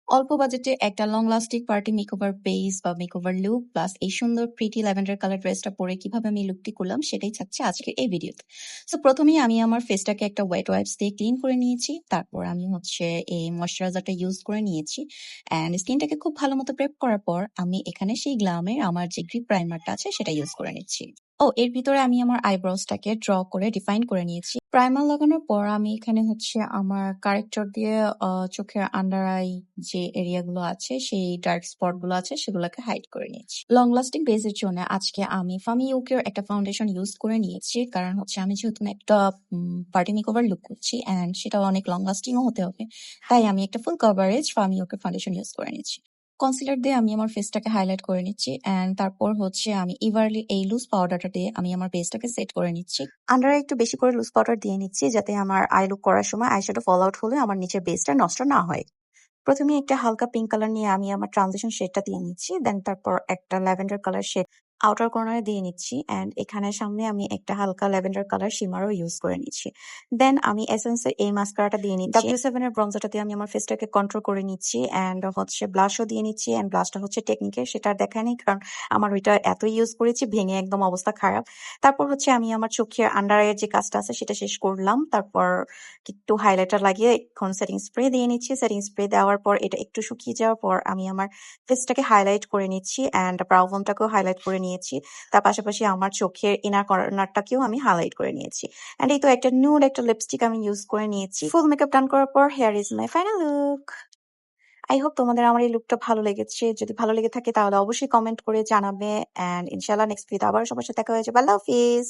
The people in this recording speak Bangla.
অল্প বাজেটে একটা long lasting party makeover base বা মেকওভার লুক প্লাস এই সুন্দর প্রিটি ল্যাভেন্ডার কালার ড্রেসটা পরে কিভাবে আমি এই লুকটি করলাম সেটাই থাকছে আজকের এই ভিডিওতে। সো প্রথমেই আমি আমার ফেসটাকে একটা ওয়েট ওয়াইপস দিয়ে ক্লিন করে নিয়েছি। তারপর আমি এই ময়শ্চারাইজারটা ইউজ করে নিয়েছি অ্যান্ড স্কিনটাকে খুব ভালো মতো প্রেপ করার পর আমি এখানে সেই গ্লামের আমার যে গ্রিপ প্রাইমারটা আছে সেটা ইউজ করে নিচ্ছি। এর ভিতরে আমি আমার আইব্রোজটাকে ড্র করে ডিফাইন করে নিয়েছি। প্রাইমার লাগানোর পর আমি এখানে আমার কারেক্টর দিয়ে চোখের আন্ডার আই যে এরিয়া গুলো আছে সেই ডার্ক স্পট গুলো আছে সেগুলোকে হাইড করে নিয়েছি। লং লাস্টিং বেজের জন্য আজকে আমি ফামি ইউকের একটা ফাউন্ডেশন ইউজ করে নিয়েছি, কারণ আমি যেহেতু একটা পার্টি মেকওভার লুক করছি অ্যান্ড সেটা অনেক লং লাস্টিংও হতে হবে, তাই আমি একটা ফুল কভারেজ ফামি ইউকের ফাউন্ডেশন ইউজ করে নিয়েছি। কনসিলার দিয়ে আমি আমার ফেসটাকে হাইলাইট করে নিচ্ছি অ্যান্ড তারপর আমি ইভারলি এই লুজ পাউডারটা দিয়ে আমি আমার বেসটাকে সেট করে নিচ্ছি। আন্ডার আই একটু বেশি করে লুজ পাউডার দিয়ে নিচ্ছি যাতে আমার আই লুক করার সময় আইশ্যাডো ফল আউট হলে আমার নিচের বেসটা নষ্ট না হয়। প্রথমে একটা হালকা পিঙ্ক কালার নিয়ে আমি আমার ট্রানজিশন শেডটা দিয়ে নিচ্ছি, দেন তারপর একটা ল্যাভেন্ডার কালার শেড আউটার কর্নারে দিয়ে নিচ্ছি অ্যান্ড এখানে সামনে আমি একটা হালকা ল্যাভেন্ডার কালার শিমারও ইউজ করে নিচ্ছি। দেন আমি এসেন্সের এই মাস্কারাটা দিয়ে নিচ্ছি। W7 এর ব্রঞ্জারটা দিয়ে আমি আমার ফেসটাকে কন্ট্রোল করে নিচ্ছি অ্যান্ড ব্লাশও দিয়ে নিচ্ছি অ্যান্ড ব্লাশটা টেকনিকের, সেটা আর দেখায় নেই কারণ আমার ওইটা এত ইউজ করেছি ভেঙে একদম অবস্থা খারাপ। তারপর আমি আমার চোখের আন্ডার আইয়ের যে কাজটা আছে সেটা শেষ করলাম। তারপর একটু হাইলাইটার লাগিয়ে এখন সেটিং স্প্রে দিয়ে নিচ্ছি। সেটিং স্প্রে দেওয়ার পর এটা একটু শুকিয়ে যাওয়ার পর আমি আমার ফেসটাকে হাইলাইট করে নিচ্ছি অ্যান্ড ব্রাউ বোনটাকেও হাইলাইট করে নিয়েছি। তার পাশাপাশি আমার চোখের ইনার কর্নারটাকেও আমি হাইলাইট করে নিয়েছি অ্যান্ড এই তো একটা নিউড একটা লিপস্টিক আমি ইউজ করে নিয়েছি। ফুল মেকআপ ডান করার পর hair is my final look. I hope তোমাদের আমার এই লুকটা ভালো লেগেছে। যদি ভালো লেগে থাকে তাহলে অবশ্যই কমেন্ট করে জানাবে অ্যান্ড ইনশাআল্লাহ নেক্সট ভিডিওতে আবার সবার সাথে দেখা হয়ে যাবে। আল্লাহ হাফিজ।